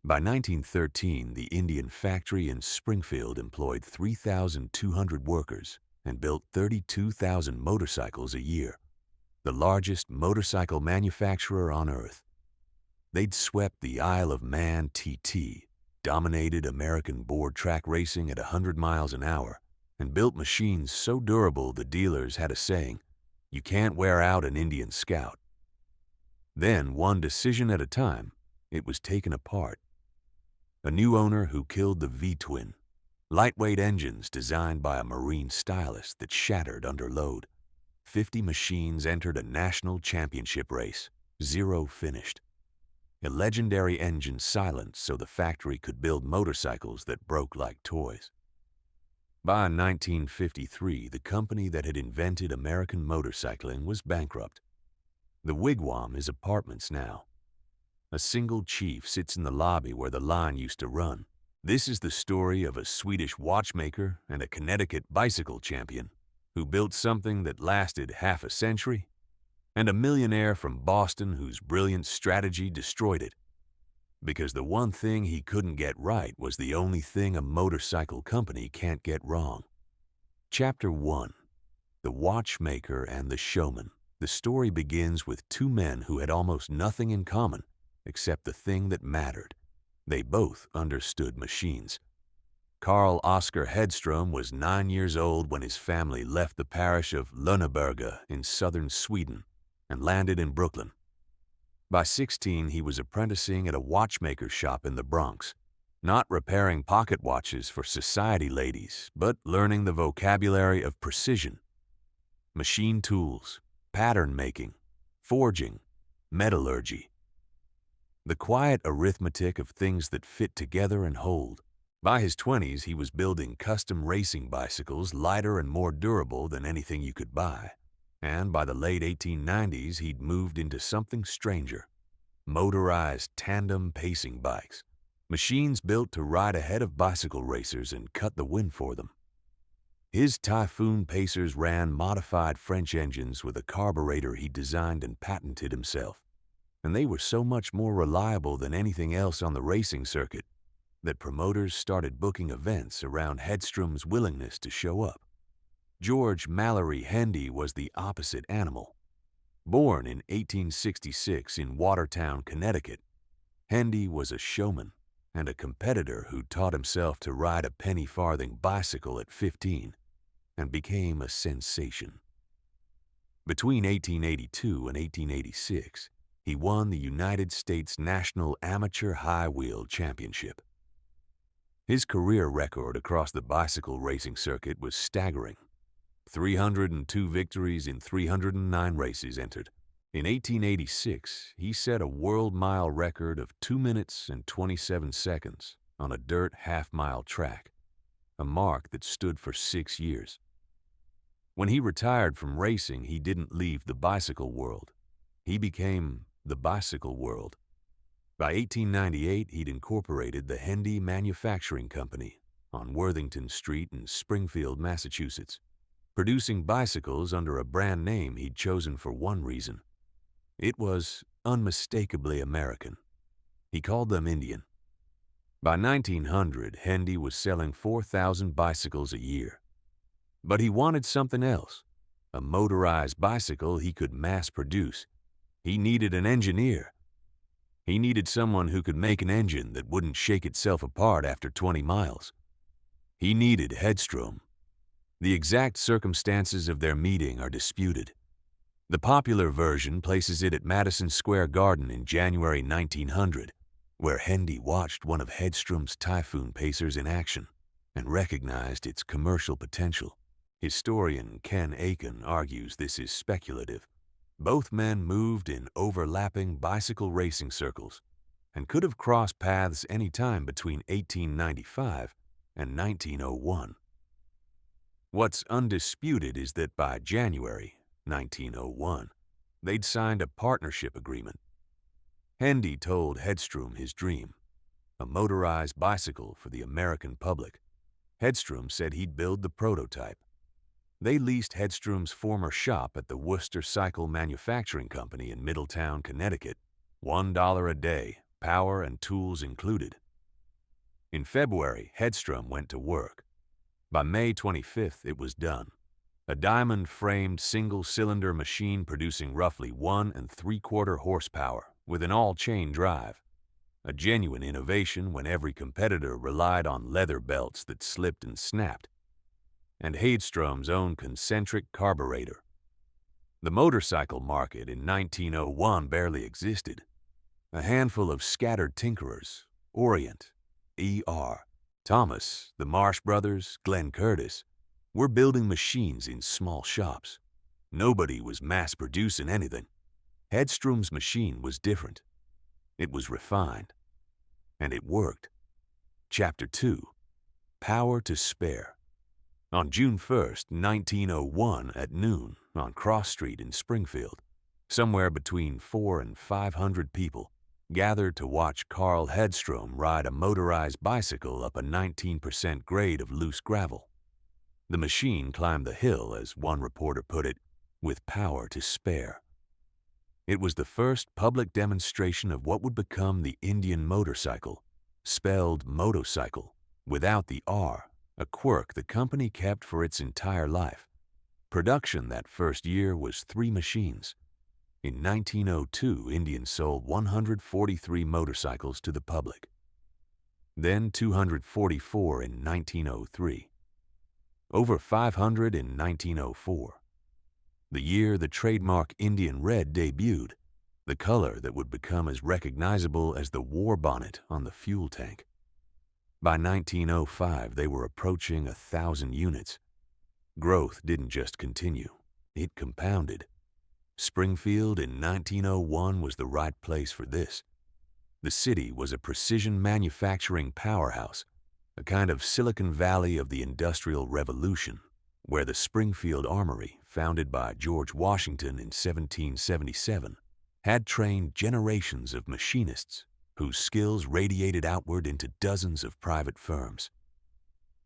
By 1913, the Indian factory in Springfield employed 3,200 workers and built 32,000 motorcycles a year, the largest motorcycle manufacturer on Earth. They'd swept the Isle of Man TT, dominated American board track racing at 100 miles an hour, and built machines so durable the dealers had a saying, "You can't wear out an Indian Scout." Then, one decision at a time, it was taken apart. A new owner who killed the V-twin, lightweight engines designed by a Marine stylist that shattered under load. 50 machines entered a national championship race, 0 finished. A legendary engine silenced so the factory could build motorcycles that broke like toys. By 1953, the company that had invented American motorcycling was bankrupt. The Wigwam is apartments now. A single chief sits in the lobby where the line used to run. This is the story of a Swedish watchmaker and a Connecticut bicycle champion who built something that lasted half a century, and a millionaire from Boston whose brilliant strategy destroyed it. Because the one thing he couldn't get right was the only thing a motorcycle company can't get wrong. Chapter 1. The Watchmaker and the Showman. The story begins with two men who had almost nothing in common except the thing that mattered. They both understood machines. Carl Oskar Hedström was 9 years old when his family left the parish of Lönneberga in southern Sweden and landed in Brooklyn. By 16, he was apprenticing at a watchmaker shop in the Bronx, not repairing pocket watches for society ladies, but learning the vocabulary of precision. Machine tools, pattern making, forging, metallurgy. The quiet arithmetic of things that fit together and hold. By his 20s, he was building custom racing bicycles lighter and more durable than anything you could buy. And by the late 1890s, he'd moved into something stranger. Motorized tandem pacing bikes. Machines built to ride ahead of bicycle racers and cut the wind for them. His Typhoon Pacers ran modified French engines with a carburetor he designed and patented himself. And they were so much more reliable than anything else on the racing circuit that promoters started booking events around Hedström's willingness to show up. George Mallory Hendy was the opposite animal. Born in 1866 in Watertown, Connecticut, Hendy was a showman and a competitor who taught himself to ride a penny-farthing bicycle at 15 and became a sensation. Between 1882 and 1886, he won the United States National Amateur High Wheel Championship. His career record across the bicycle racing circuit was staggering. 302 victories in 309 races entered. In 1886, he set a world mile record of 2 minutes and 27 seconds on a dirt half-mile track, a mark that stood for 6 years. When he retired from racing, he didn't leave the bicycle world. He became the bicycle world. By 1898, he'd incorporated the Hendy Manufacturing Company on Worthington Street in Springfield, Massachusetts, producing bicycles under a brand name he'd chosen for one reason. It was unmistakably American. He called them Indian. By 1900, Hendy was selling 4,000 bicycles a year. But he wanted something else, a motorized bicycle he could mass produce. He needed an engineer. He needed someone who could make an engine that wouldn't shake itself apart after 20 miles. He needed Hedström. The exact circumstances of their meeting are disputed. The popular version places it at Madison Square Garden in January 1900, where Hendy watched one of Hedström's Typhoon Pacers in action and recognized its commercial potential. Historian Ken Aiken argues this is speculative. Both men moved in overlapping bicycle racing circles and could have crossed paths any time between 1895 and 1901. What's undisputed is that by January 1901, they'd signed a partnership agreement. Hendy told Hedström his dream, a motorized bicycle for the American public. Hedström said he'd build the prototype. They leased Hedström's former shop at the Worcester Cycle Manufacturing Company in Middletown, Connecticut, $1 a day power and tools included. In February, Hedstrom went to work. By May 25th, it was done. A diamond-framed single-cylinder machine producing roughly 1¾ horsepower with an all-chain drive. A genuine innovation when every competitor relied on leather belts that slipped and snapped. And Hedstrom's own concentric carburetor. The motorcycle market in 1901 barely existed. A handful of scattered tinkerers, Orient, E.R., Thomas, the Marsh Brothers, Glenn Curtis, were building machines in small shops. Nobody was mass-producing anything. Hedstrom's machine was different. It was refined. And it worked. Chapter 2. Power to Spare. On June 1st, 1901, at noon, on Cross Street in Springfield, somewhere between 400 and 500 people gathered to watch Carl Hedstrom ride a motorized bicycle up a 19% grade of loose gravel. The machine climbed the hill, as one reporter put it, with power to spare. It was the first public demonstration of what would become the Indian motorcycle, spelled motocycle, without the R, a quirk the company kept for its entire life. Production that first year was 3 machines. In 1902, Indian sold 143 motorcycles to the public. Then 244 in 1903. Over 500 in 1904. The year the trademark Indian Red debuted, the color that would become as recognizable as the war bonnet on the fuel tank. By 1905, they were approaching 1,000 units. Growth didn't just continue, it compounded. Springfield in 1901 was the right place for this. The city was a precision manufacturing powerhouse, a kind of Silicon Valley of the Industrial Revolution, where the Springfield Armory, founded by George Washington in 1777, had trained generations of machinists whose skills radiated outward into dozens of private firms.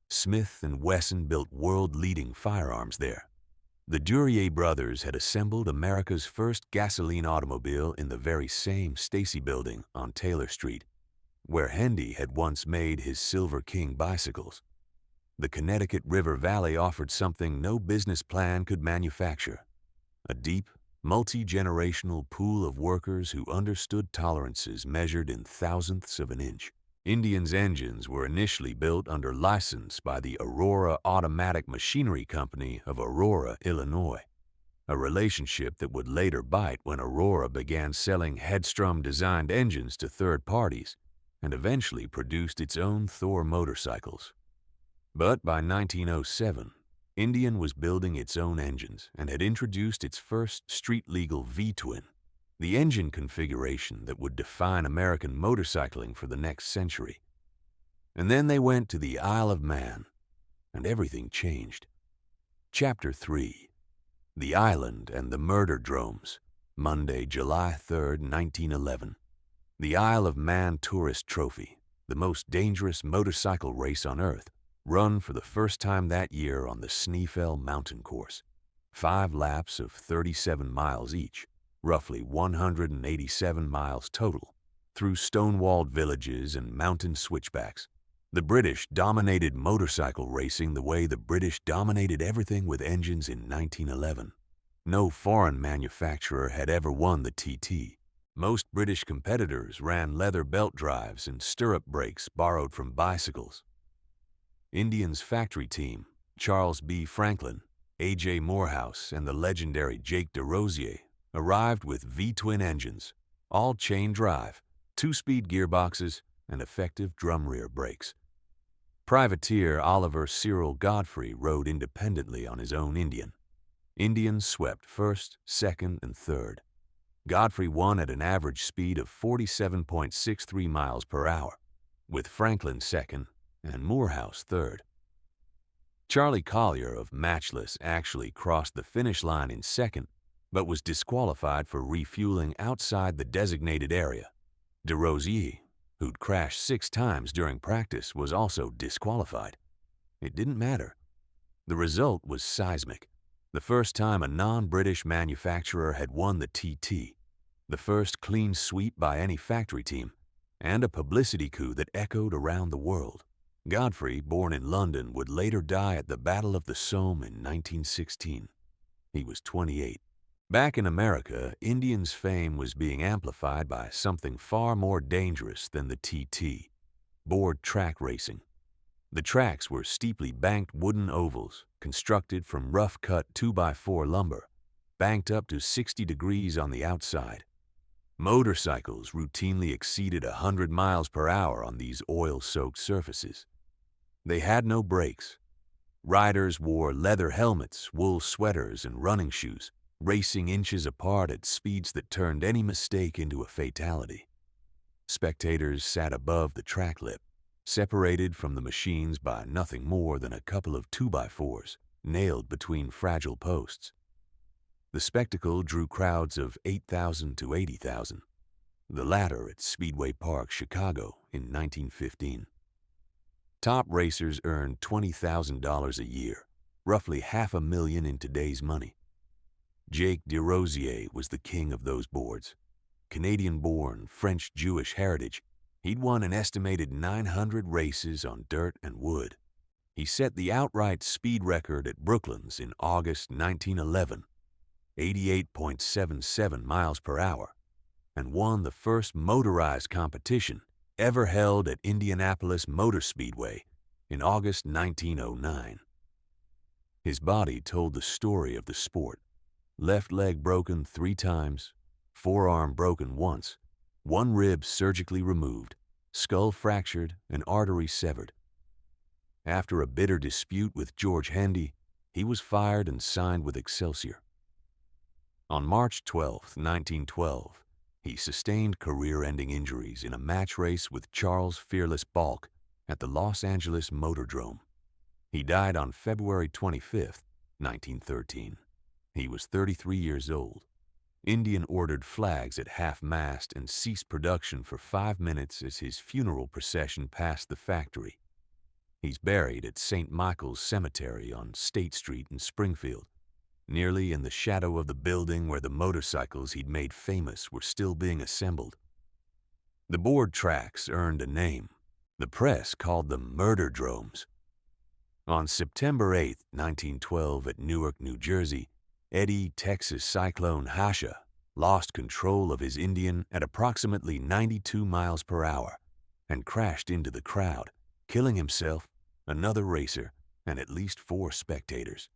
Smith & Wesson built world-leading firearms there. The Duryea brothers had assembled America's first gasoline automobile in the very same Stacy building on Taylor Street, where Hendy had once made his Silver King bicycles. The Connecticut River Valley offered something no business plan could manufacture: a deep, multi-generational pool of workers who understood tolerances measured in thousandths of an inch. Indian's engines were initially built under license by the Aurora Automatic Machinery Company of Aurora, Illinois, a relationship that would later bite when Aurora began selling Hedstrom-designed engines to third parties and eventually produced its own Thor motorcycles. But by 1907, Indian was building its own engines and had introduced its first street-legal V-twin, the engine configuration that would define American motorcycling for the next century. And then they went to the Isle of Man, and everything changed. Chapter 3. The Island and the Murder Dromes, Monday, July 3, 1911. The Isle of Man Tourist Trophy, the most dangerous motorcycle race on Earth, run for the first time that year on the Schneefell Mountain Course. 5 laps of 37 miles each, roughly 187 miles total, through stone-walled villages and mountain switchbacks. The British dominated motorcycle racing the way the British dominated everything with engines in 1911. No foreign manufacturer had ever won the TT. Most British competitors ran leather belt drives and stirrup brakes borrowed from bicycles. Indian's factory team, Charles B. Franklin, A.J. Morehouse, and the legendary Jake DeRosier, arrived with V-twin engines, all chain drive, 2-speed gearboxes, and effective drum rear brakes. Privateer Oliver Cyril Godfrey rode independently on his own Indian. Indian swept first, second, and third. Godfrey won at an average speed of 47.63 miles per hour, with Franklin second and Morehouse third. Charlie Collier of Matchless actually crossed the finish line in second, but was disqualified for refueling outside the designated area. DeRosier, who'd crashed 6 times during practice, was also disqualified. It didn't matter. The result was seismic. The first time a non-British manufacturer had won the TT, the first clean sweep by any factory team, and a publicity coup that echoed around the world. Godfrey, born in London, would later die at the Battle of the Somme in 1916. He was 28. Back in America, Indian's fame was being amplified by something far more dangerous than the TT, board track racing. The tracks were steeply banked wooden ovals constructed from rough-cut 2x4 lumber, banked up to 60 degrees on the outside. Motorcycles routinely exceeded 100 miles per hour on these oil-soaked surfaces. They had no brakes. Riders wore leather helmets, wool sweaters, and running shoes, racing inches apart at speeds that turned any mistake into a fatality. Spectators sat above the track lip, separated from the machines by nothing more than a couple of 2x4s nailed between fragile posts. The spectacle drew crowds of 8,000 to 80,000, the latter at Speedway Park, Chicago in 1915. Top racers earned $20,000 a year, roughly $500,000 in today's money. Jake DeRosier was the king of those boards. Canadian-born, French-Jewish heritage, he'd won an estimated 900 races on dirt and wood. He set the outright speed record at Brooklands in August 1911, 88.77 miles per hour, and won the first motorized competition ever held at Indianapolis Motor Speedway in August 1909. His body told the story of the sport. Left leg broken 3 times, forearm broken once, one rib surgically removed, skull fractured, and artery severed. After a bitter dispute with George Hendy, he was fired and signed with Excelsior. On March 12, 1912, he sustained career-ending injuries in a match race with Charles "Fearless" Balk at the Los Angeles Motordrome. He died on February 25, 1913. He was 33 years old. Indian ordered flags at half-mast and ceased production for 5 minutes as his funeral procession passed the factory. He's buried at St. Michael's Cemetery on State Street in Springfield, nearly in the shadow of the building where the motorcycles he'd made famous were still being assembled. The board tracks earned a name. The press called them murder-dromes. On September 8, 1912, at Newark, New Jersey, Eddie Texas Cyclone Hasha lost control of his Indian at approximately 92 miles per hour and crashed into the crowd, killing himself, another racer, and at least 4 spectators.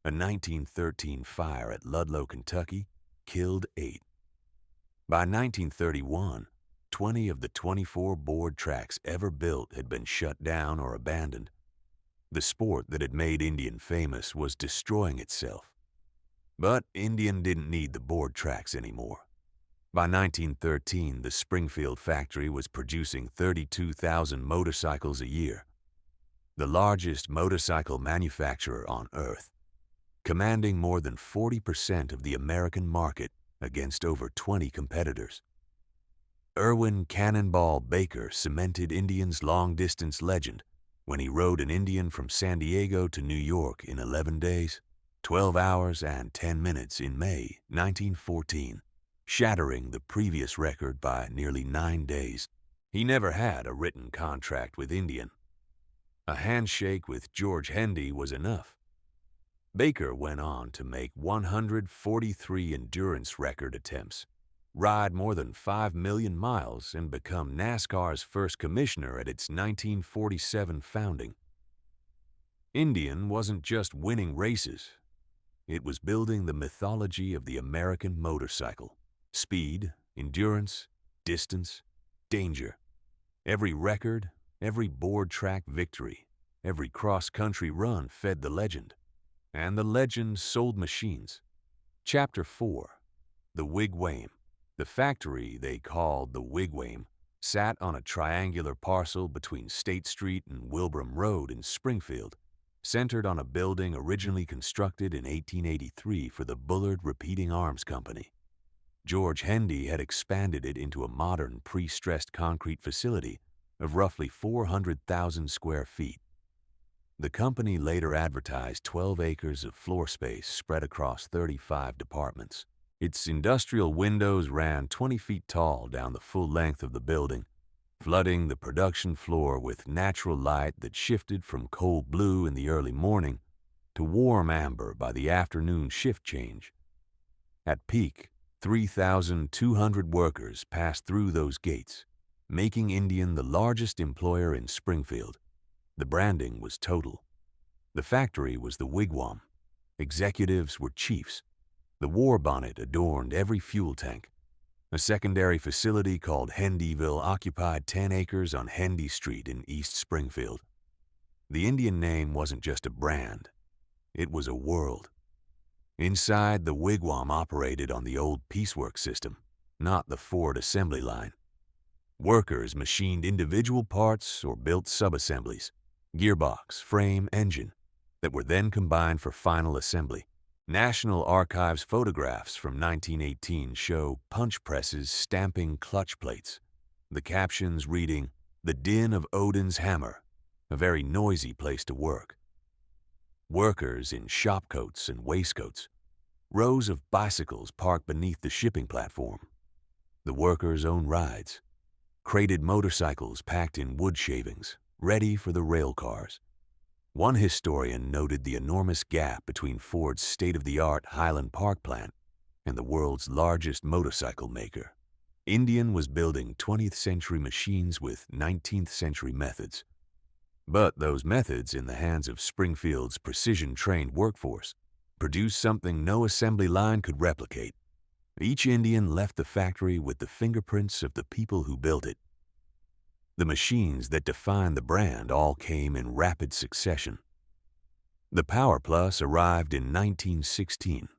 A 1913 fire at Ludlow, Kentucky, killed 8. By 1931, 20 of the 24 board tracks ever built had been shut down or abandoned. The sport that had made Indian famous was destroying itself. But Indian didn't need the board tracks anymore. By 1913, the Springfield factory was producing 32,000 motorcycles a year, the largest motorcycle manufacturer on Earth, commanding more than 40% of the American market against over 20 competitors. Irwin Cannonball Baker cemented Indian's long-distance legend when he rode an Indian from San Diego to New York in 11 days, 12 hours, and 10 minutes in May 1914, shattering the previous record by nearly 9 days. He never had a written contract with Indian. A handshake with George Hendy was enough. Baker went on to make 143 endurance record attempts, ride more than 5 million miles, and become NASCAR's first commissioner at its 1947 founding. Indian wasn't just winning races. It was building the mythology of the American motorcycle. Speed, endurance, distance, danger. Every record, every board track victory, every cross-country run fed the legend. And the legend sold machines. Chapter 4. The Wigwam. The factory they called the Wigwam sat on a triangular parcel between State Street and Wilbraham Road in Springfield, centered on a building originally constructed in 1883 for the Bullard Repeating Arms Company. George Hendy had expanded it into a modern pre-stressed concrete facility of roughly 400,000 square feet. The company later advertised 12 acres of floor space spread across 35 departments. Its industrial windows ran 20 feet tall down the full length of the building, flooding the production floor with natural light that shifted from cold blue in the early morning to warm amber by the afternoon shift change. At peak, 3,200 workers passed through those gates, making Indian the largest employer in Springfield. The branding was total. The factory was the Wigwam. Executives were chiefs. The war bonnet adorned every fuel tank. A secondary facility called Hendyville occupied 10 acres on Hendy Street in East Springfield. The Indian name wasn't just a brand. It was a world. Inside, the Wigwam operated on the old piecework system, not the Ford assembly line. Workers machined individual parts or built subassemblies, gearbox, frame, engine, that were then combined for final assembly. National Archives photographs from 1918 show punch presses stamping clutch plates, the captions reading, "The din of Odin's hammer," a very noisy place to work. Workers in shop coats and waistcoats, rows of bicycles parked beneath the shipping platform. The workers' own rides, crated motorcycles packed in wood shavings, ready for the rail cars. One historian noted the enormous gap between Ford's state-of-the-art Highland Park plant and the world's largest motorcycle maker. Indian was building 20th century machines with 19th century methods. But those methods, in the hands of Springfield's precision-trained workforce, produced something no assembly line could replicate. Each Indian left the factory with the fingerprints of the people who built it. The machines that defined the brand all came in rapid succession. The Power Plus arrived in 1916,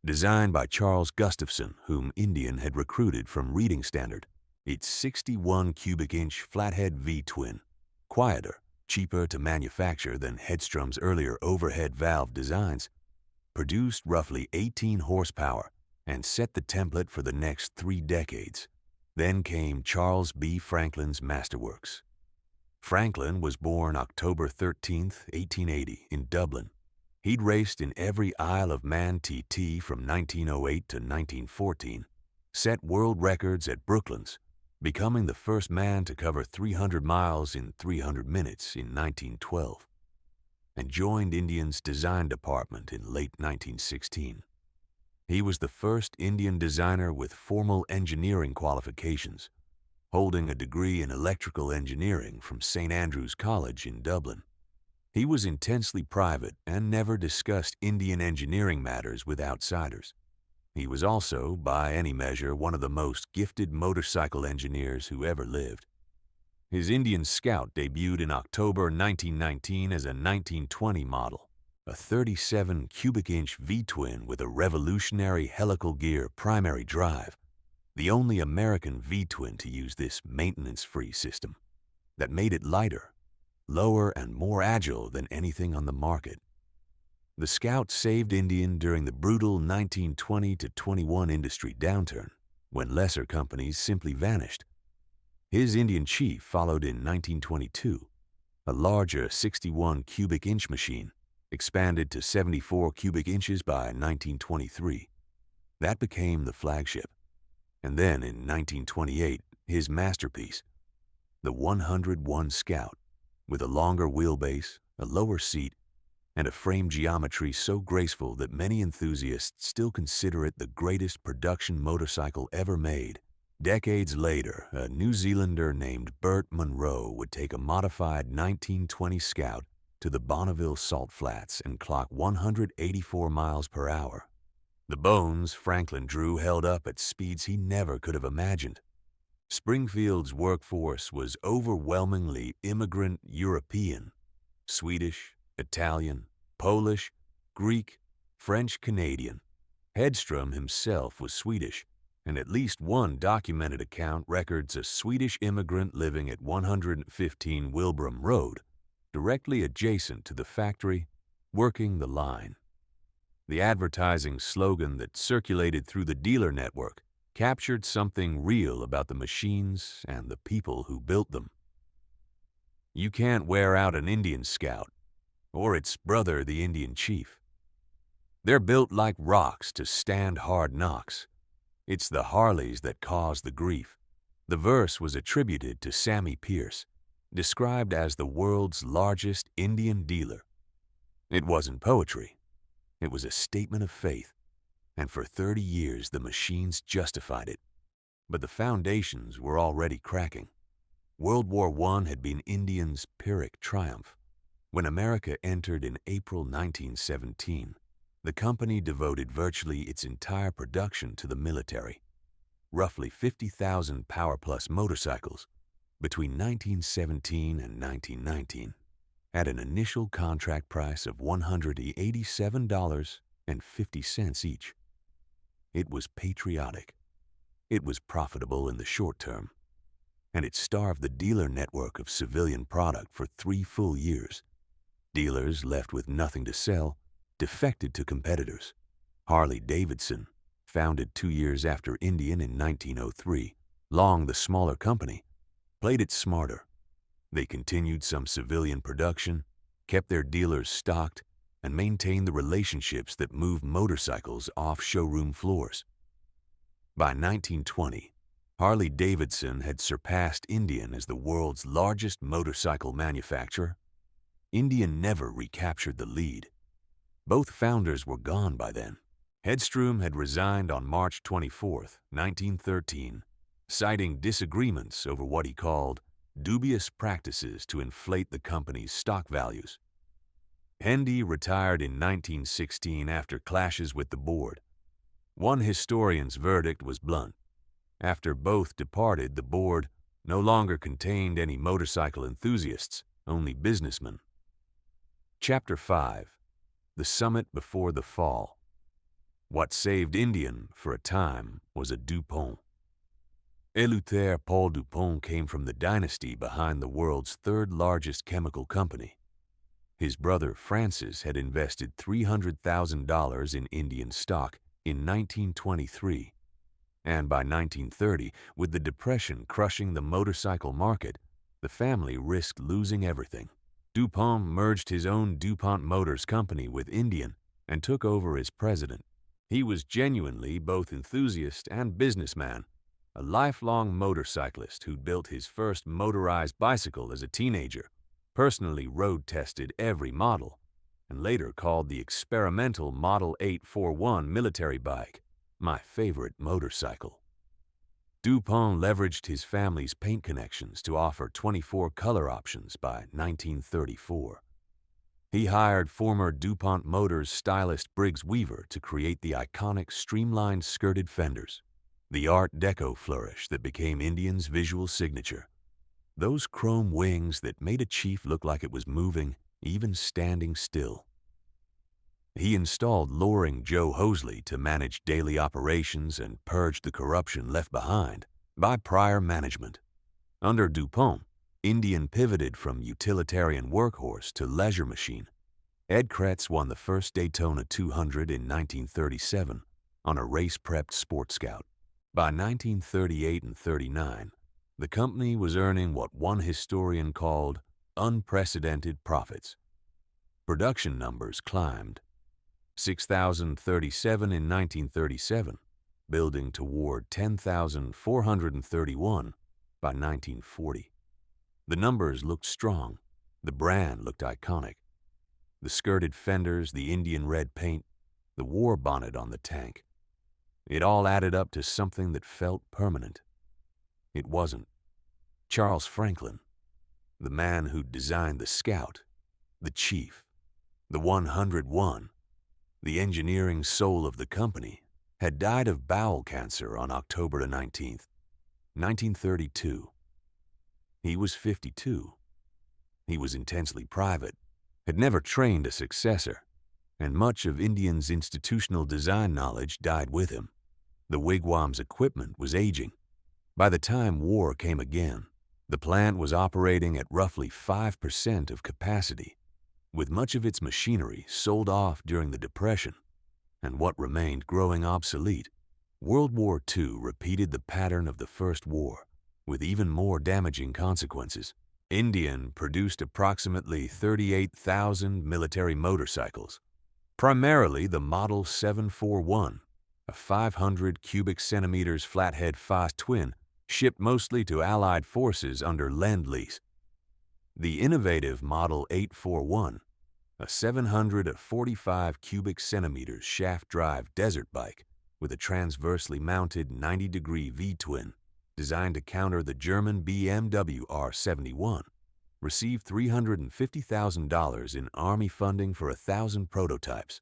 designed by Charles Gustafson, whom Indian had recruited from Reading Standard. Its 61 cubic inch flathead V-twin, quieter, cheaper to manufacture than Hedstrom's earlier overhead valve designs, produced roughly 18 horsepower and set the template for the next 3 decades. Then came Charles B. Franklin's masterworks. Franklin was born October 13, 1880, in Dublin. He'd raced in every Isle of Man TT from 1908 to 1914, set world records at Brooklands, becoming the first man to cover 300 miles in 300 minutes in 1912, and joined Indian's design department in late 1916. He was the first Indian designer with formal engineering qualifications, holding a degree in electrical engineering from St. Andrew's College in Dublin. He was intensely private and never discussed Indian engineering matters with outsiders. He was also, by any measure, one of the most gifted motorcycle engineers who ever lived. His Indian Scout debuted in October 1919 as a 1920 model, a 37 cubic inch V-twin with a revolutionary helical gear primary drive, the only American V-twin to use this maintenance-free system, that made it lighter, lower, and more agile than anything on the market. The Scout saved Indian during the brutal 1920 to 21 industry downturn, when lesser companies simply vanished. His Indian Chief followed in 1922, a larger 61 cubic inch machine, expanded to 74 cubic inches by 1923. That became the flagship. And then in 1928, his masterpiece, the 101 Scout, with a longer wheelbase, a lower seat, and a frame geometry so graceful that many enthusiasts still consider it the greatest production motorcycle ever made. Decades later, a New Zealander named Bert Munro would take a modified 1920 Scout to the Bonneville Salt Flats and clock 184 miles per hour. The bones Franklin drew held up at speeds he never could have imagined. Springfield's workforce was overwhelmingly immigrant European, Swedish, Italian, Polish, Greek, French, Canadian. Hedstrom himself was Swedish, and at least one documented account records a Swedish immigrant living at 115 Wilbraham Road, directly adjacent to the factory, working the line. The advertising slogan that circulated through the dealer network captured something real about the machines and the people who built them. You can't wear out an Indian Scout, or its brother, the Indian Chief. They're built like rocks to stand hard knocks. It's the Harleys that cause the grief, The verse was attributed to Sammy Pierce, described as the world's largest Indian dealer. It wasn't poetry. It was a statement of faith, and for 30 years the machines justified it. But the foundations were already cracking. World War I had been Indians' Pyrrhic triumph. When America entered in April 1917, the company devoted virtually its entire production to the military. Roughly 50,000 Power Plus motorcycles between 1917 and 1919 at an initial contract price of $187.50 each. It was patriotic. It was profitable in the short term, and it starved the dealer network of civilian product for 3 full years. Dealers left with nothing to sell defected to competitors. Harley-Davidson, founded 2 years after Indian in 1903, Long, the smaller company, played it smarter. They continued some civilian production, kept their dealers stocked, and maintained the relationships that moved motorcycles off showroom floors. By 1920, Harley-Davidson had surpassed Indian as the world's largest motorcycle manufacturer. Indian never recaptured the lead. Both founders were gone by then. Hedstrom had resigned on March 24, 1913, citing disagreements over what he called dubious practices to inflate the company's stock values. Hendy retired in 1916 after clashes with the board. One historian's verdict was blunt. After both departed, the board no longer contained any motorcycle enthusiasts, only businessmen. Chapter 5. The Summit Before the Fall. What saved Indian for a time was a DuPont. Eleuthère Paul DuPont came from the dynasty behind the world's third-largest chemical company. His brother Francis had invested $300,000 in Indian stock in 1923, and by 1930, with the Depression crushing the motorcycle market, the family risked losing everything. DuPont merged his own DuPont Motors company with Indian and took over as president. He was genuinely both enthusiast and businessman, a lifelong motorcyclist who'd built his first motorized bicycle as a teenager, personally road-tested every model, and later called the experimental Model 841 military bike my favorite motorcycle. DuPont leveraged his family's paint connections to offer 24 color options by 1934. He hired former DuPont Motors stylist Briggs Weaver to create the iconic streamlined skirted fenders, the Art Deco flourish that became Indian's visual signature. Those chrome wings that made a Chief look like it was moving, even standing still. He installed Loring Joe Hoseley to manage daily operations and purge the corruption left behind by prior management. Under DuPont, Indian pivoted from utilitarian workhorse to leisure machine. Ed Kretz won the first Daytona 200 in 1937 on a race-prepped Sport Scout. By 1938 and 39, the company was earning what one historian called unprecedented profits. Production numbers climbed. 6,037 in 1937, building toward 10,431 by 1940. The numbers looked strong. The brand looked iconic. The skirted fenders, the Indian red paint, the war bonnet on the tank. It all added up to something that felt permanent. It wasn't. Charles Franklin, the man who designed the Scout, the Chief, the 101, the engineering soul of the company, had died of bowel cancer on October 19, 1932. He was 52. He was intensely private, had never trained a successor, and much of Indian's institutional design knowledge died with him. The Wigwam's equipment was aging. By the time war came again, the plant was operating at roughly 5% of capacity, with much of its machinery sold off during the Depression, and what remained growing obsolete. World War II repeated the pattern of the First War, with even more damaging consequences. Indian produced approximately 38,000 military motorcycles, primarily the Model 741, a 500 cubic centimeters flathead fast twin shipped mostly to Allied forces under Lend-Lease. The innovative Model 841, a 745 cubic centimeters shaft-drive desert bike with a transversely mounted 90-degree V-twin designed to counter the German BMW R71, received $350,000 in Army funding for 1,000 prototypes.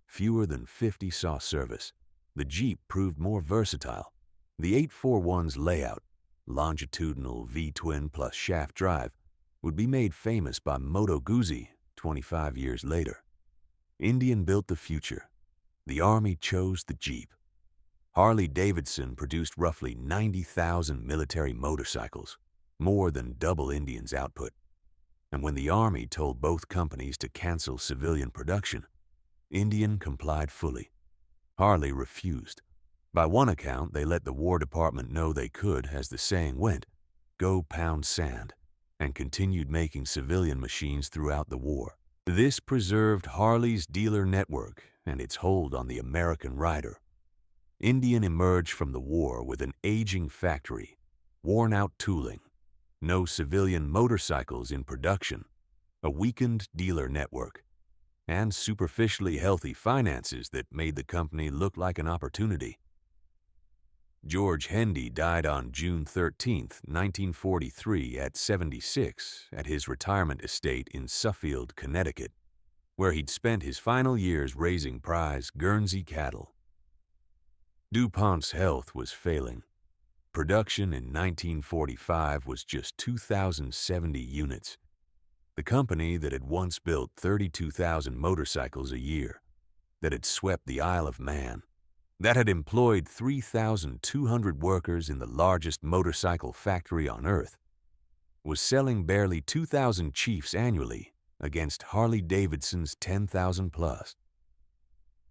Fewer than 50 saw service. The Jeep proved more versatile. The 841's layout, longitudinal V-twin plus shaft drive, would be made famous by Moto Guzzi 25 years later. Indian built the future. The Army chose the Jeep. Harley-Davidson produced roughly 90,000 military motorcycles, more than double Indian's output. And when the Army told both companies to cancel civilian production, Indian complied fully. Harley refused. By one account, they let the War Department know they could, as the saying went, go pound sand, and continued making civilian machines throughout the war. This preserved Harley's dealer network and its hold on the American rider. Indian emerged from the war with an aging factory, worn-out tooling, no civilian motorcycles in production, a weakened dealer network, and superficially healthy finances that made the company look like an opportunity. George Hendy died on June 13, 1943 at 76 at his retirement estate in Suffield, Connecticut, where he'd spent his final years raising prize Guernsey cattle. DuPont's health was failing. Production in 1945 was just 2,070 units. The company that had once built 32,000 motorcycles a year, that had swept the Isle of Man, that had employed 3,200 workers in the largest motorcycle factory on Earth, was selling barely 2,000 Chiefs annually against Harley-Davidson's 10,000 plus.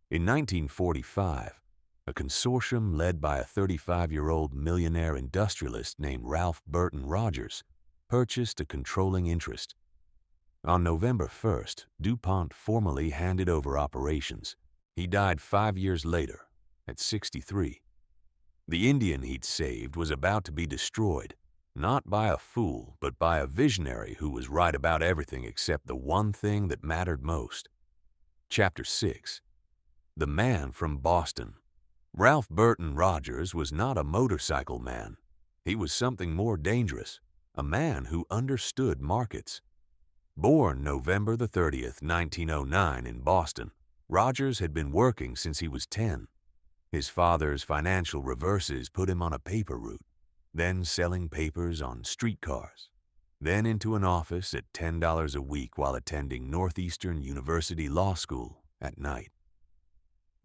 In 1945, a consortium led by a 35-year-old millionaire industrialist named Ralph Burton Rogers purchased a controlling interest. On November 1st, DuPont formally handed over operations. He died 5 years later, at 63. The Indian he'd saved was about to be destroyed, not by a fool, but by a visionary who was right about everything except the one thing that mattered most. Chapter 6. The Man from Boston. Ralph Burton Rogers was not a motorcycle man. He was something more dangerous, a man who understood markets. Born November 30th, 1909 in Boston, Rogers had been working since he was 10. His father's financial reverses put him on a paper route, then selling papers on streetcars, then into an office at $10 a week while attending Northeastern University Law School at night.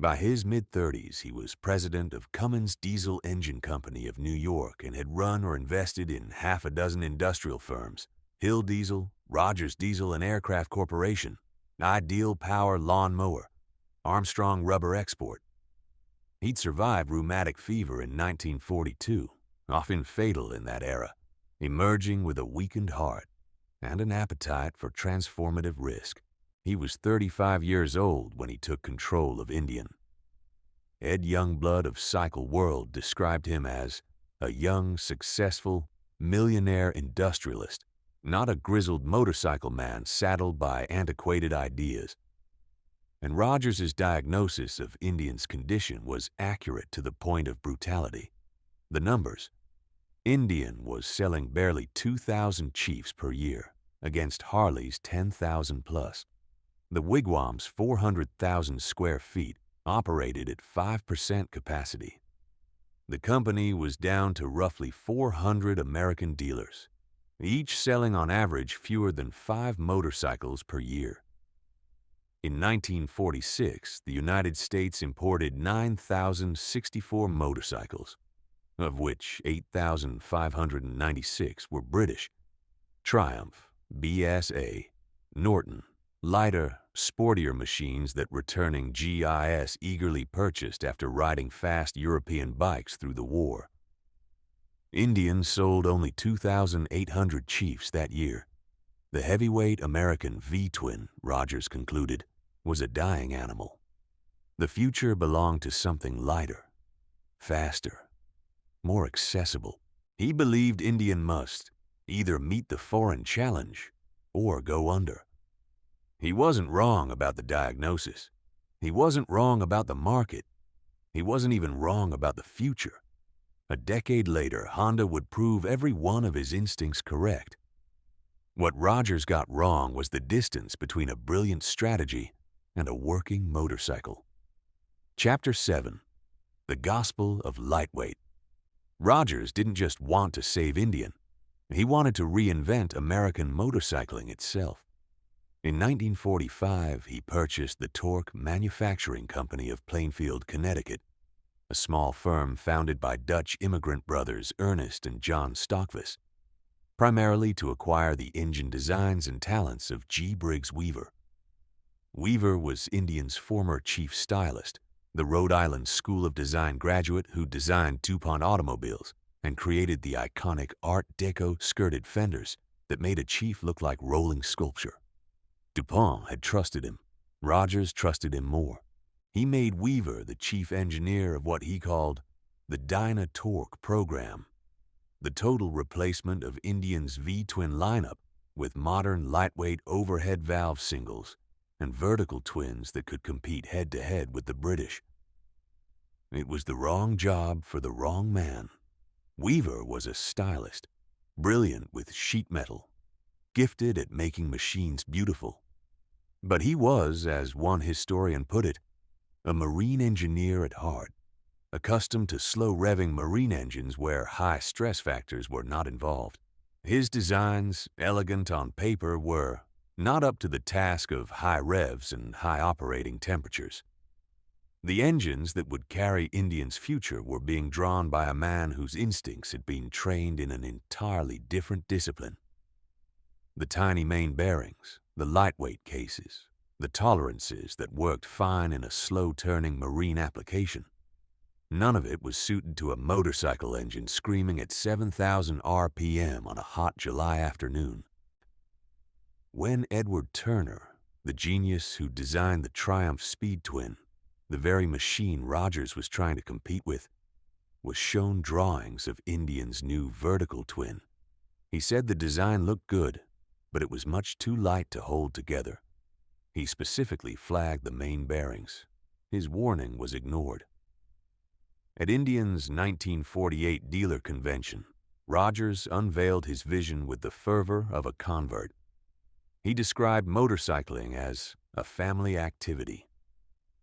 By his mid-30s, he was president of Cummins Diesel Engine Company of New York and had run or invested in half a dozen industrial firms: Hill Diesel, Rogers Diesel and Aircraft Corporation, Ideal Power Lawn Mower, Armstrong Rubber Export. He'd survived rheumatic fever in 1942, often fatal in that era, emerging with a weakened heart and an appetite for transformative risk. He was 35 years old when he took control of Indian. Ed Youngblood of Cycle World described him as a young, successful, millionaire industrialist, not a grizzled motorcycle man saddled by antiquated ideas. And Rogers's diagnosis of Indian's condition was accurate to the point of brutality. The numbers. Indian was selling barely 2,000 Chiefs per year against Harley's 10,000 plus. The Wigwam's 400,000 square feet operated at 5% capacity. The company was down to roughly 400 American dealers, each selling on average fewer than 5 motorcycles per year. In 1946, the United States imported 9,064 motorcycles, of which 8,596 were British. Triumph, BSA, Norton, lighter, sportier machines that returning GIS eagerly purchased after riding fast European bikes through the war. Indian sold only 2,800 Chiefs that year. The heavyweight American V-twin, Rogers concluded, was a dying animal. The future belonged to something lighter, faster, more accessible. He believed Indian must either meet the foreign challenge or go under. He wasn't wrong about the diagnosis. He wasn't wrong about the market. He wasn't even wrong about the future. A decade later, Honda would prove every one of his instincts correct. What Rogers got wrong was the distance between a brilliant strategy and a working motorcycle. Chapter 7. The Gospel of Lightweight. Rogers didn't just want to save Indian. He wanted to reinvent American motorcycling itself. In 1945, he purchased the Torque Manufacturing Company of Plainfield, Connecticut, a small firm founded by Dutch immigrant brothers Ernest and John Stockvis, primarily to acquire the engine designs and talents of G. Briggs Weaver. Weaver was Indian's former chief stylist, the Rhode Island School of Design graduate who designed DuPont automobiles and created the iconic Art Deco skirted fenders that made a chief look like rolling sculpture. DuPont had trusted him. Rogers trusted him more. He made Weaver the chief engineer of what he called the Dyna-Torque program, the total replacement of Indian's V-twin lineup with modern lightweight overhead valve singles and vertical twins that could compete head-to-head with the British. It was the wrong job for the wrong man. Weaver was a stylist, brilliant with sheet metal, gifted at making machines beautiful. But he was, as one historian put it, a marine engineer at heart, accustomed to slow-revving marine engines where high stress factors were not involved. His designs, elegant on paper, were not up to the task of high revs and high operating temperatures. The engines that would carry Indian's future were being drawn by a man whose instincts had been trained in an entirely different discipline. The tiny main bearings, the lightweight cases, the tolerances that worked fine in a slow-turning marine application. None of it was suited to a motorcycle engine screaming at 7,000 RPM on a hot July afternoon. When Edward Turner, the genius who designed the Triumph Speed Twin, the very machine Rogers was trying to compete with, was shown drawings of Indian's new vertical twin, he said the design looked good, but it was much too light to hold together. He specifically flagged the main bearings. His warning was ignored. At Indian's 1948 dealer convention, Rogers unveiled his vision with the fervor of a convert. He described motorcycling as a family activity,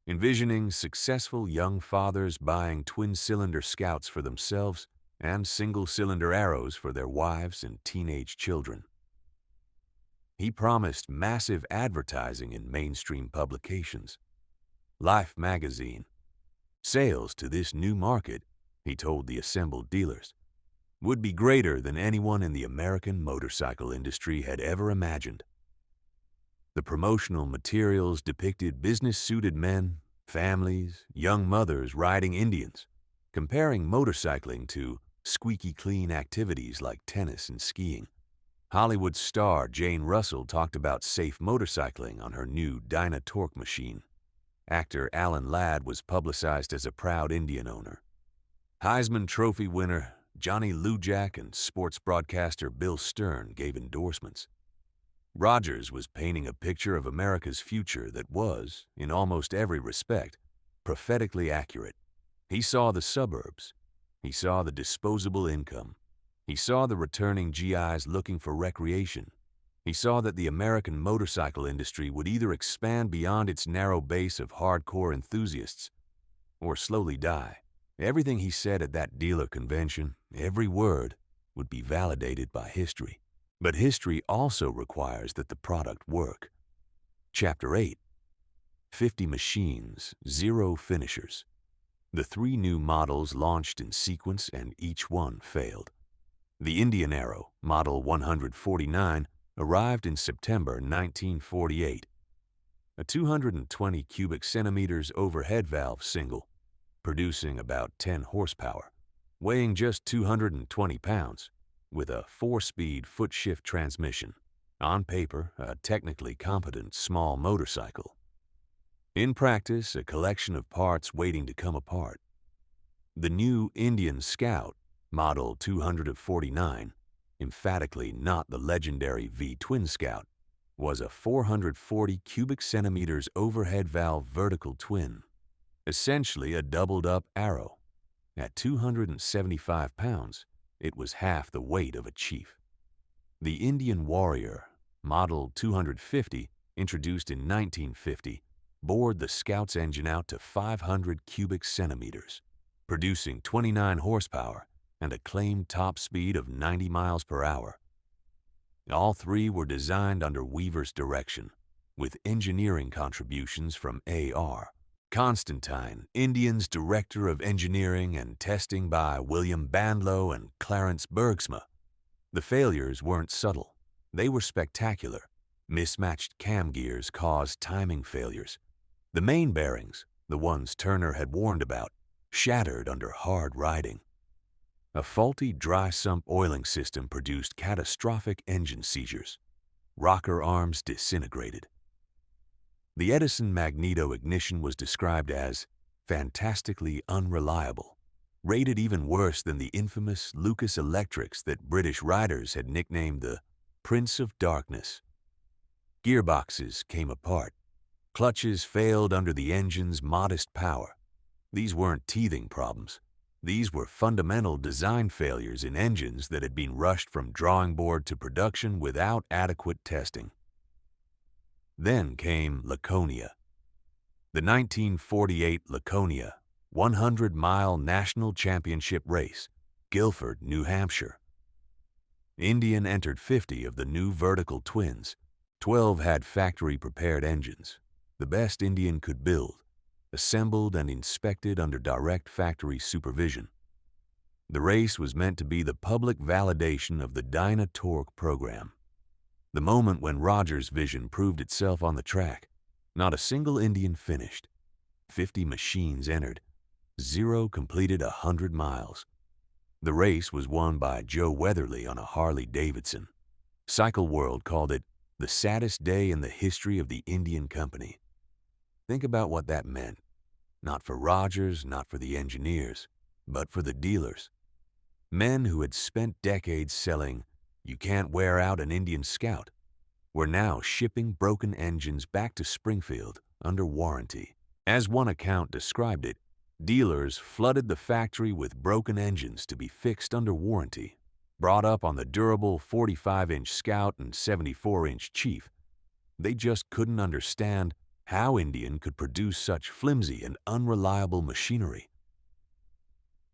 envisioning successful young fathers buying twin-cylinder Scouts for themselves and single-cylinder Arrows for their wives and teenage children. He promised massive advertising in mainstream publications. Life magazine. Sales to this new market, he told the assembled dealers, would be greater than anyone in the American motorcycle industry had ever imagined. The promotional materials depicted business-suited men, families, young mothers riding Indians, comparing motorcycling to squeaky clean activities like tennis and skiing. Hollywood star Jane Russell talked about safe motorcycling on her new Dyna-Torque machine. Actor Alan Ladd was publicized as a proud Indian owner. Heisman Trophy winner Johnny Lujack and sports broadcaster Bill Stern gave endorsements. Rogers was painting a picture of America's future that was, in almost every respect, prophetically accurate. He saw the suburbs. He saw the disposable income. He saw the returning GIs looking for recreation. He saw that the American motorcycle industry would either expand beyond its narrow base of hardcore enthusiasts or slowly die. Everything he said at that dealer convention, every word, would be validated by history. But history also requires that the product work. Chapter 8. 50 machines, 0 finishers. The 3 new models launched in sequence and each one failed. The Indian Arrow, model 149, arrived in September 1948. A 220 cubic centimeters overhead valve single, producing about 10 horsepower, weighing just 220 pounds, with a 4-speed foot-shift transmission. On paper, a technically competent small motorcycle. In practice, a collection of parts waiting to come apart. The new Indian Scout, Model 249, emphatically not the legendary V-twin Scout, was a 440 cubic centimeters overhead valve vertical twin, essentially a doubled-up Arrow. At 275 pounds, it was half the weight of a Chief. The Indian Warrior, Model 250, introduced in 1950, bored the Scout's engine out to 500 cubic centimeters, producing 29 horsepower and a claimed top speed of 90 miles per hour. All three were designed under Weaver's direction, with engineering contributions from A.R. Constantine, Indian's Director of Engineering and Testing by William Bandlow and Clarence Bergsma. The failures weren't subtle. They were spectacular. Mismatched cam gears caused timing failures. The main bearings, the ones Turner had warned about, shattered under hard riding. A faulty dry sump oiling system produced catastrophic engine seizures. Rocker arms disintegrated. The Edison magneto ignition was described as fantastically unreliable, rated even worse than the infamous Lucas Electrics that British riders had nicknamed the Prince of Darkness. Gearboxes came apart. Clutches failed under the engine's modest power. These weren't teething problems. These were fundamental design failures in engines that had been rushed from drawing board to production without adequate testing. Then came Laconia. The 1948 Laconia 100-mile national championship race, Guilford, New Hampshire. Indian entered 50 of the new vertical twins. 12 had factory-prepared engines, the best Indian could build, assembled and inspected under direct factory supervision. The race was meant to be the public validation of the Dyna-Torque program. The moment when Rogers' vision proved itself on the track, not a single Indian finished. 50 machines entered. 0 completed 100 miles. The race was won by Joe Weatherly on a Harley-Davidson. Cycle World called it the saddest day in the history of the Indian Company. Think about what that meant. Not for Rogers, not for the engineers, but for the dealers. Men who had spent decades selling "You can't wear out an Indian Scout" were now shipping broken engines back to Springfield under warranty. As one account described it, dealers flooded the factory with broken engines to be fixed under warranty, brought up on the durable 45-inch Scout and 74-inch Chief. They just couldn't understand how Indian could produce such flimsy and unreliable machinery.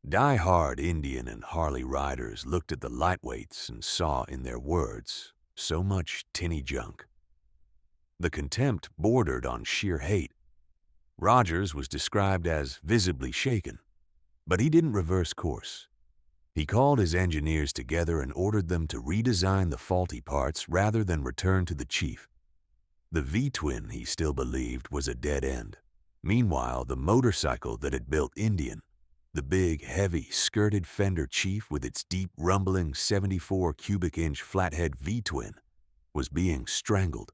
Die-hard Indian and Harley riders looked at the lightweights and saw in their words so much tinny junk. The contempt bordered on sheer hate. Rogers was described as visibly shaken, but he didn't reverse course. He called his engineers together and ordered them to redesign the faulty parts rather than return to the Chief. The V-twin, he still believed, was a dead end. Meanwhile, the motorcycle that had built Indian, the big, heavy, skirted fender Chief with its deep, rumbling 74 cubic inch flathead V-twin, was being strangled.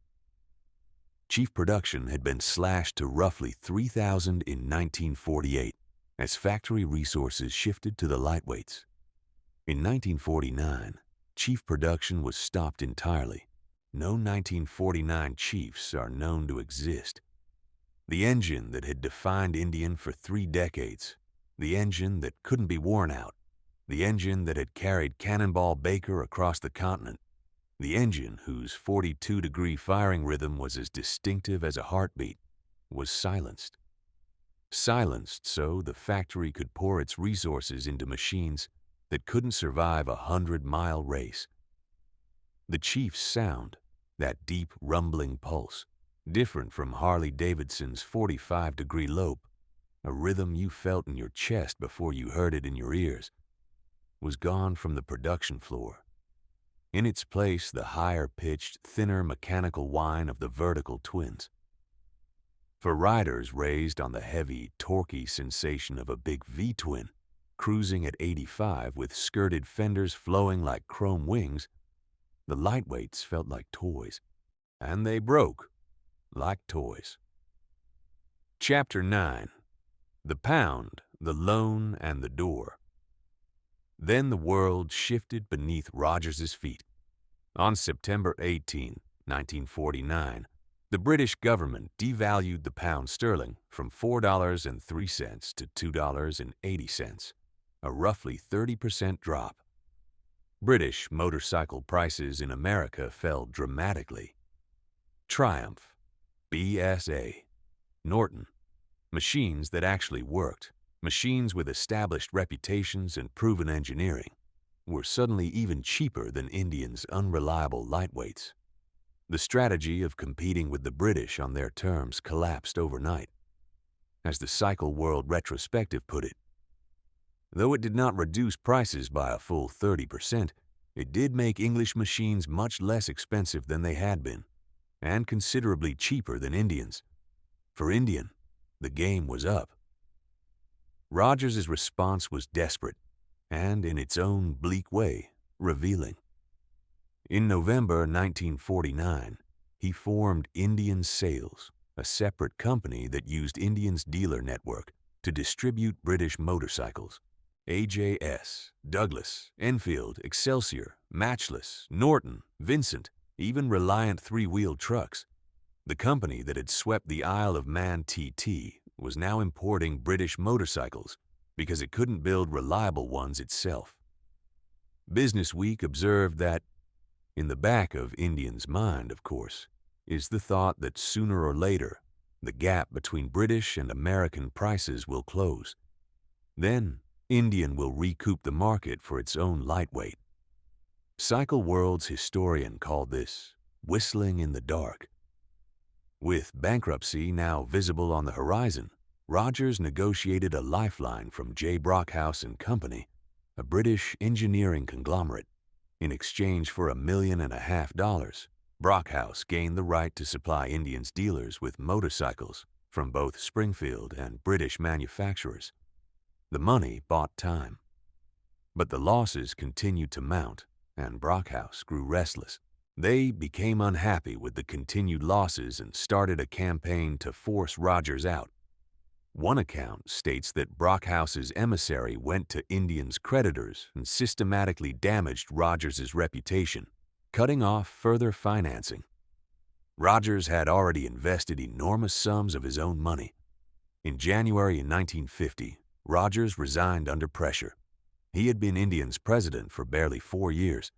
Chief production had been slashed to roughly 3,000 in 1948 as factory resources shifted to the lightweights. In 1949, Chief production was stopped entirely. No 1949 Chiefs are known to exist. The engine that had defined Indian for 3 decades, the engine that couldn't be worn out, the engine that had carried Cannonball Baker across the continent, the engine whose 42-degree firing rhythm was as distinctive as a heartbeat, was silenced. Silenced so the factory could pour its resources into machines that couldn't survive a 100-mile race. The Chief's sound, that deep, rumbling pulse, different from Harley-Davidson's 45-degree lope, a rhythm you felt in your chest before you heard it in your ears, was gone from the production floor. In its place, the higher-pitched, thinner mechanical whine of the vertical twins. For riders raised on the heavy, torquey sensation of a big V-twin, cruising at 85 with skirted fenders flowing like chrome wings, the lightweights felt like toys, and they broke like toys. Chapter 9. The Pound, the Loan, and the Door. Then the world shifted beneath Rogers's feet. On September 18, 1949, the British government devalued the pound sterling from $4.03 to $2.80, a roughly 30% drop. British motorcycle prices in America fell dramatically. Triumph, BSA, Norton, machines that actually worked, machines with established reputations and proven engineering, were suddenly even cheaper than Indian's unreliable lightweights. The strategy of competing with the British on their terms collapsed overnight. As the Cycle World Retrospective put it, though it did not reduce prices by a full 30%, it did make English machines much less expensive than they had been, and considerably cheaper than Indians. For Indian, the game was up. Rogers's response was desperate, and in its own bleak way, revealing. In November 1949, he formed Indian Sales, a separate company that used Indian's dealer network to distribute British motorcycles. AJS, Douglas, Enfield, Excelsior, Matchless, Norton, Vincent, even Reliant three-wheeled trucks. The company that had swept the Isle of Man TT was now importing British motorcycles because it couldn't build reliable ones itself. Business Week observed that, in the back of Indian's mind, of course, is the thought that sooner or later, the gap between British and American prices will close. Then, Indian will recoup the market for its own lightweight. Cycle World's historian called this whistling in the dark. With bankruptcy now visible on the horizon, Rogers negotiated a lifeline from J. Brockhouse and Company, a British engineering conglomerate. In exchange for $1.5 million, Brockhouse gained the right to supply Indian's dealers with motorcycles from both Springfield and British manufacturers. The money bought time. But the losses continued to mount, and Brockhouse grew restless. They became unhappy with the continued losses and started a campaign to force Rogers out. One account states that Brockhouse's emissary went to Indian's creditors and systematically damaged Rogers's reputation, cutting off further financing. Rogers had already invested enormous sums of his own money. In January 1950, Rogers resigned under pressure. He had been Indian's president for barely 4 years.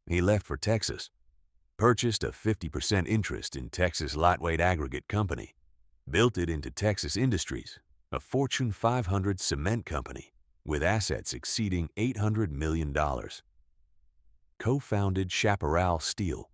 He left for Texas, purchased a 50% interest in Texas Lightweight Aggregate Company, built it into Texas Industries, a Fortune 500 cement company with assets exceeding $800 million. Co-founded Chaparral Steel.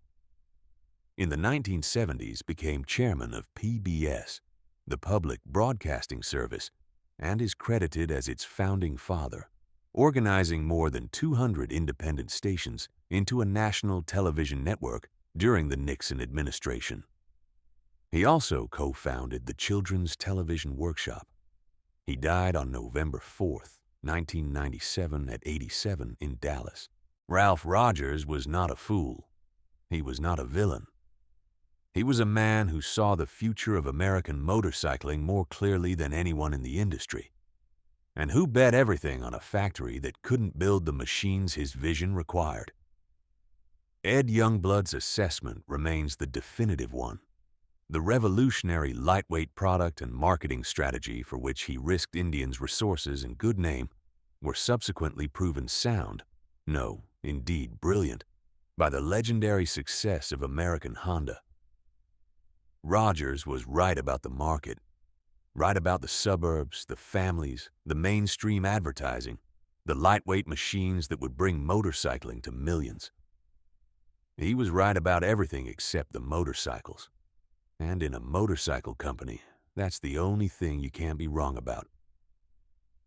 In the 1970s, became chairman of PBS, the Public Broadcasting Service, and is credited as its founding father, organizing more than 200 independent stations into a national television network during the Nixon administration. He also co-founded the Children's Television Workshop. He died on November 4th, 1997 at 87 in Dallas. Ralph Rogers was not a fool. He was not a villain. He was a man who saw the future of American motorcycling more clearly than anyone in the industry, and who bet everything on a factory that couldn't build the machines his vision required. Ed Youngblood's assessment remains the definitive one. The revolutionary lightweight product and marketing strategy for which he risked Indian's resources and good name were subsequently proven sound, no, indeed brilliant, by the legendary success of American Honda. Rogers was right about the market, right about the suburbs, the families, the mainstream advertising, the lightweight machines that would bring motorcycling to millions. He was right about everything except the motorcycles. And in a motorcycle company, that's the only thing you can't be wrong about.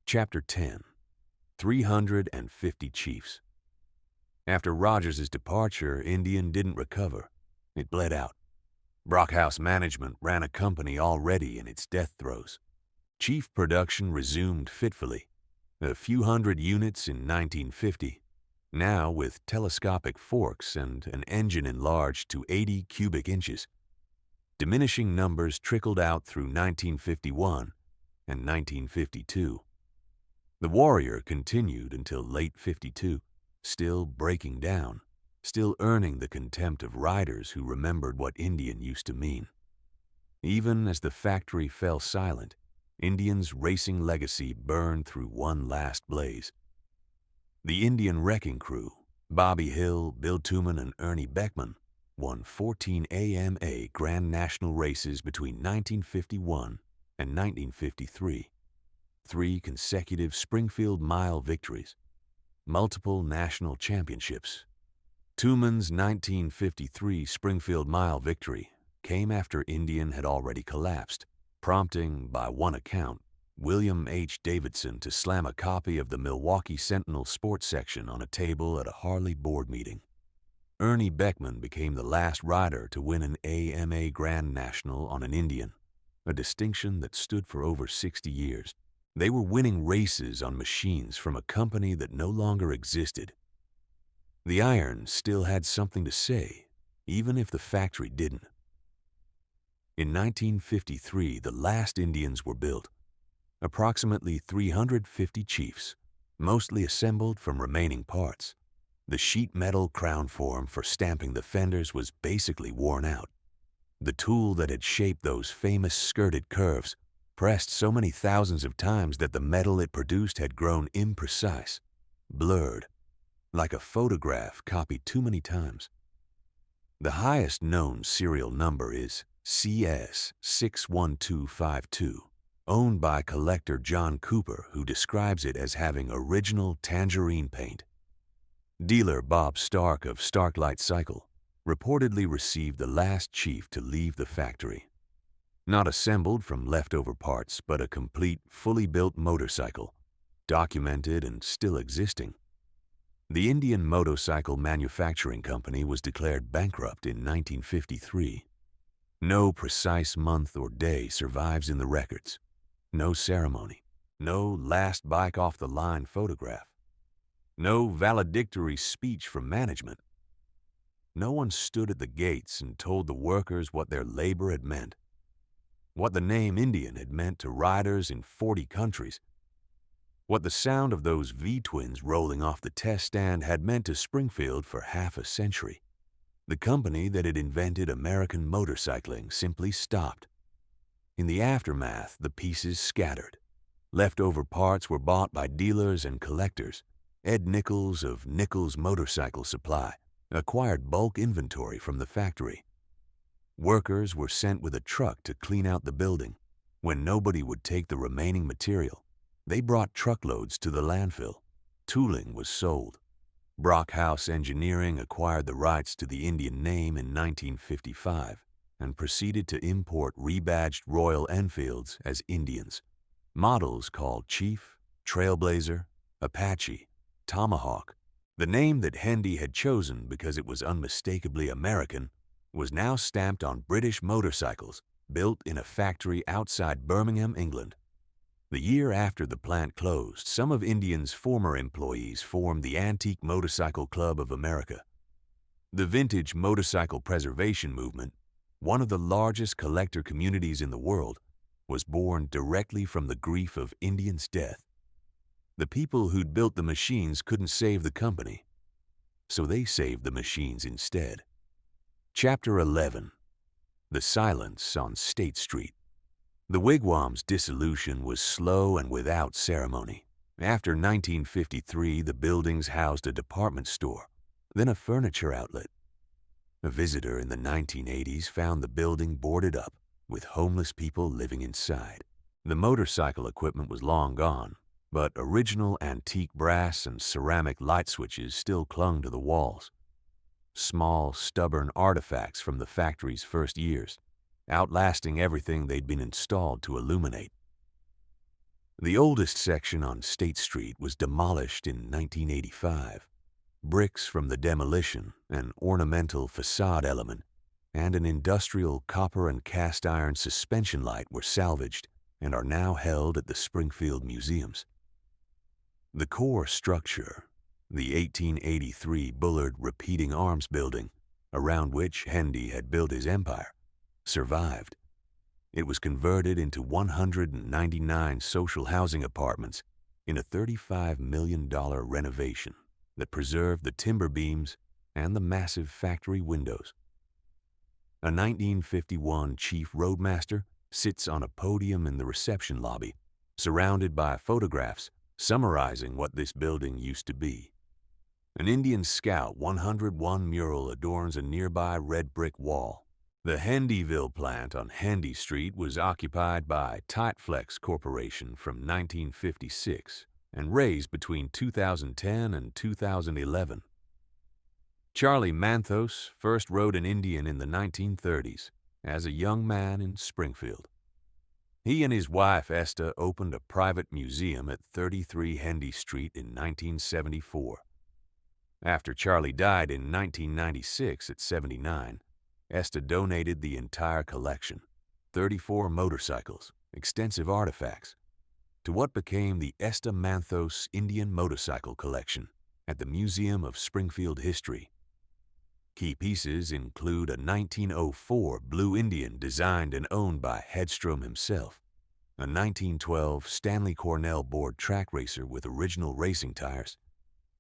Chapter 10. 350 Chiefs. After Rogers's departure, Indian didn't recover. It bled out. Brockhouse management ran a company already in its death throes. Chief production resumed fitfully, a few hundred units in 1950, now with telescopic forks and an engine enlarged to 80 cubic inches. Diminishing numbers trickled out through 1951 and 1952. The Warrior continued until late '52, still breaking down, still earning the contempt of riders who remembered what Indian used to mean. Even as the factory fell silent, Indian's racing legacy burned through one last blaze. The Indian Wrecking Crew, Bobby Hill, Bill Tooman, and Ernie Beckman, won 14 AMA Grand National races between 1951 and 1953, 3 consecutive Springfield Mile victories, multiple national championships. Tooman's 1953 Springfield Mile victory came after Indian had already collapsed, prompting, by one account, William H. Davidson to slam a copy of the Milwaukee Sentinel sports section on a table at a Harley board meeting. Ernie Beckman became the last rider to win an AMA Grand National on an Indian, a distinction that stood for over 60 years. They were winning races on machines from a company that no longer existed. The iron still had something to say, even if the factory didn't. In 1953, the last Indians were built. Approximately 350 chiefs, mostly assembled from remaining parts. The sheet metal crown form for stamping the fenders was basically worn out. The tool that had shaped those famous skirted curves pressed so many thousands of times that the metal it produced had grown imprecise, blurred, like a photograph copied too many times. The highest known serial number is CS61252. Owned by collector John Cooper, who describes it as having original tangerine paint. Dealer Bob Stark of Starklight Cycle reportedly received the last chief to leave the factory. Not assembled from leftover parts, but a complete, fully built motorcycle, documented and still existing. The Indian Motocycle Manufacturing Company was declared bankrupt in 1953. No precise month or day survives in the records. No ceremony, no last bike off the line photograph, no valedictory speech from management. No one stood at the gates and told the workers what their labor had meant, what the name Indian had meant to riders in 40 countries, what the sound of those V-twins rolling off the test stand had meant to Springfield for half a century. The company that had invented American motorcycling simply stopped. In the aftermath, the pieces scattered. Leftover parts were bought by dealers and collectors. Ed Nichols of Nichols Motorcycle Supply acquired bulk inventory from the factory. Workers were sent with a truck to clean out the building. When nobody would take the remaining material, they brought truckloads to the landfill. Tooling was sold. Brockhouse Engineering acquired the rights to the Indian name in 1955. And proceeded to import rebadged Royal Enfields as Indians. Models called Chief, Trailblazer, Apache, Tomahawk. The name that Hendy had chosen because it was unmistakably American was now stamped on British motorcycles built in a factory outside Birmingham, England. The year after the plant closed, some of Indian's former employees formed the Antique Motorcycle Club of America. The vintage motorcycle preservation movement, one of the largest collector communities in the world, was born directly from the grief of Indian's death. The people who'd built the machines couldn't save the company, so they saved the machines instead. Chapter 11. The Silence on State Street. The Wigwam's dissolution was slow and without ceremony. After 1953, the buildings housed a department store, then a furniture outlet. A visitor in the 1980s found the building boarded up, with homeless people living inside. The motorcycle equipment was long gone, but original antique brass and ceramic light switches still clung to the walls. Small, stubborn artifacts from the factory's first years, outlasting everything they'd been installed to illuminate. The oldest section on State Street was demolished in 1985. Bricks from the demolition, an ornamental facade element, and an industrial copper and cast iron suspension light were salvaged and are now held at the Springfield museums. The core structure, the 1883 Bullard Repeating Arms Building, around which Hendy had built his empire, survived. It was converted into 199 social housing apartments in a $35 million renovation that preserved the timber beams and the massive factory windows. A 1951 chief roadmaster sits on a podium in the reception lobby, surrounded by photographs summarizing what this building used to be. An Indian Scout 101 mural adorns a nearby red brick wall. The Handyville plant on Handy Street was occupied by Tightflex Corporation from 1956 and raised between 2010 and 2011. Charlie Manthos first rode an Indian in the 1930s as a young man in Springfield. He and his wife Esther opened a private museum at 33 Handy Street in 1974. After Charlie died in 1996 at 79, Esther donated the entire collection, 34 motorcycles, extensive artifacts, to what became the Esther Manthos Indian Motorcycle Collection at the Museum of Springfield History. Key pieces include a 1904 Blue Indian designed and owned by Hedstrom himself, a 1912 Stanley Cornell board track racer with original racing tires,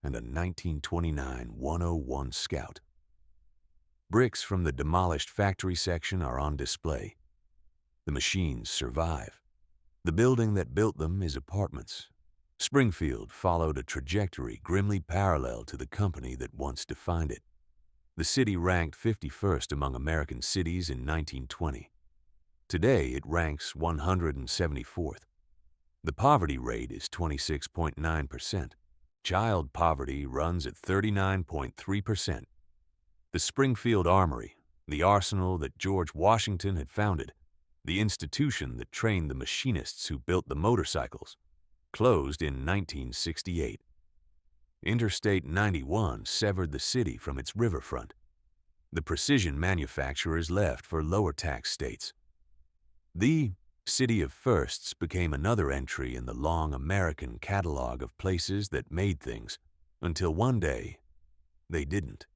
and a 1929 101 Scout. Bricks from the demolished factory section are on display. The machines survive. The building that built them is apartments. Springfield followed a trajectory grimly parallel to the company that once defined it. The city ranked 51st among American cities in 1920. Today, it ranks 174th. The poverty rate is 26.9%. Child poverty runs at 39.3%. The Springfield Armory, the arsenal that George Washington had founded, the institution that trained the machinists who built the motorcycles, closed in 1968. Interstate 91 severed the city from its riverfront. The precision manufacturers left for lower tax states. The City of Firsts became another entry in the long American catalog of places that made things, until one day, they didn't.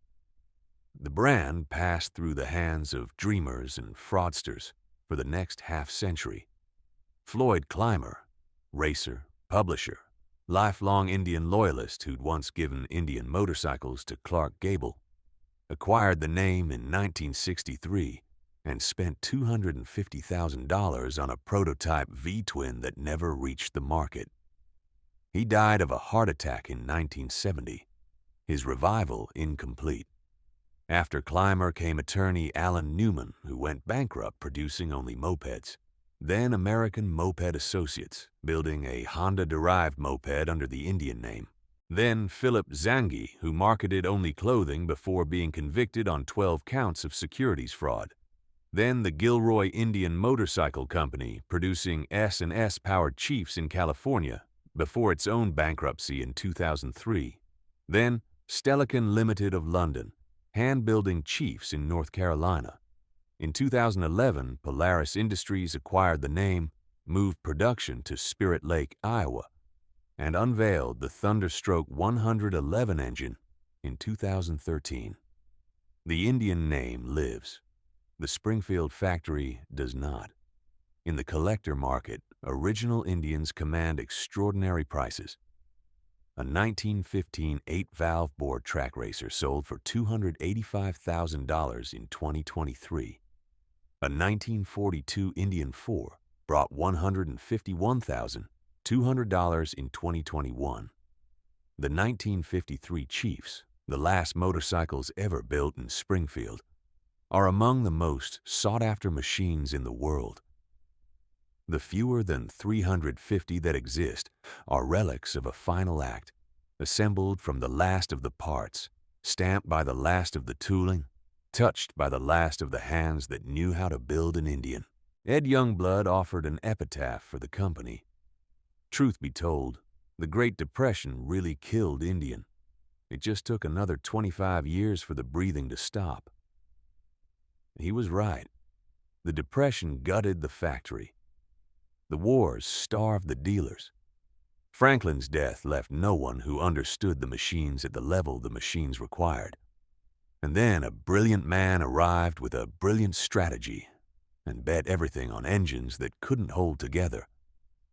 The brand passed through the hands of dreamers and fraudsters for the next half-century. Floyd Clymer, racer, publisher, lifelong Indian loyalist who'd once given Indian motorcycles to Clark Gable, acquired the name in 1963 and spent $250,000 on a prototype V-twin that never reached the market. He died of a heart attack in 1970, his revival incomplete. After Clymer came attorney Alan Newman, who went bankrupt producing only mopeds. Then American Moped Associates, building a Honda-derived moped under the Indian name. Then Philip Zangi, who marketed only clothing before being convicted on 12 counts of securities fraud. Then the Gilroy Indian Motorcycle Company, producing S&S powered Chiefs in California before its own bankruptcy in 2003. Then Stellican Limited of London, hand-building Chiefs in North Carolina. In 2011, Polaris Industries acquired the name, moved production to Spirit Lake, Iowa, and unveiled the Thunderstroke 111 engine in 2013. The Indian name lives. The Springfield factory does not. In the collector market, original Indians command extraordinary prices. A 1915 8-valve board track racer sold for $285,000 in 2023. A 1942 Indian 4 brought $151,200 in 2021. The 1953 Chiefs, the last motorcycles ever built in Springfield, are among the most sought-after machines in the world. The fewer than 350 that exist are relics of a final act, assembled from the last of the parts, stamped by the last of the tooling, touched by the last of the hands that knew how to build an Indian. Ed Youngblood offered an epitaph for the company. Truth be told, the Great Depression really killed Indian. It just took another 25 years for the breathing to stop. He was right. The Depression gutted the factory. The wars starved the dealers. Franklin's death left no one who understood the machines at the level the machines required. And then a brilliant man arrived with a brilliant strategy and bet everything on engines that couldn't hold together.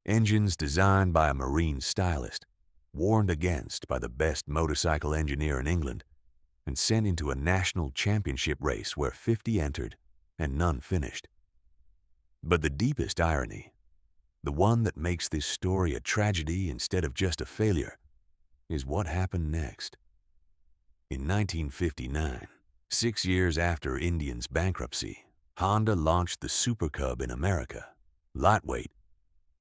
Engines designed by a marine stylist, warned against by the best motorcycle engineer in England, and sent into a national championship race where 50 entered and none finished. But the deepest irony, the one that makes this story a tragedy instead of just a failure, is what happened next. In 1959, 6 years after Indian's bankruptcy, Honda launched the Super Cub in America. Lightweight,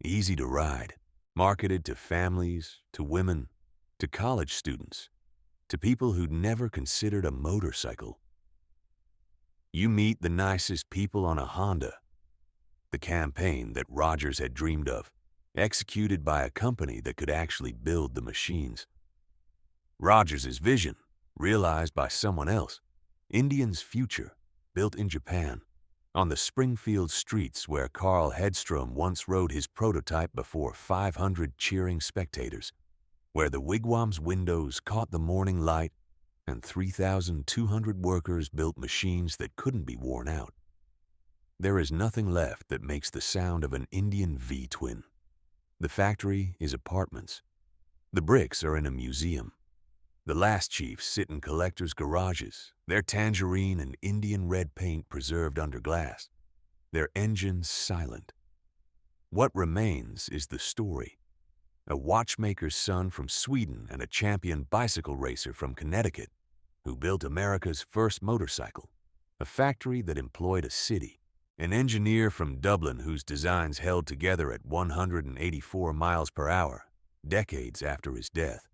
easy to ride, marketed to families, to women, to college students, to people who'd never considered a motorcycle. You meet the nicest people on a Honda. The campaign that Rogers had dreamed of, executed by a company that could actually build the machines. Rogers' vision, realized by someone else. Indian's future, built in Japan, on the Springfield streets where Carl Hedstrom once rode his prototype before 500 cheering spectators, where the Wigwam's windows caught the morning light and 3,200 workers built machines that couldn't be worn out. There is nothing left that makes the sound of an Indian V-twin. The factory is apartments. The bricks are in a museum. The last chiefs sit in collectors' garages, their tangerine and Indian red paint preserved under glass, their engines silent. What remains is the story. A watchmaker's son from Sweden and a champion bicycle racer from Connecticut who built America's first motorcycle, a factory that employed a city, an engineer from Dublin whose designs held together at 184 miles per hour, decades after his death.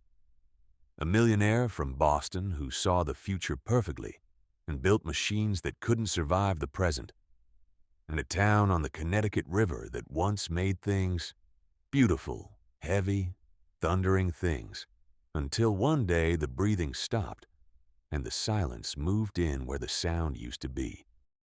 A millionaire from Boston who saw the future perfectly and built machines that couldn't survive the present. And a town on the Connecticut River that once made things beautiful, heavy, thundering things, until one day the breathing stopped and the silence moved in where the sound used to be.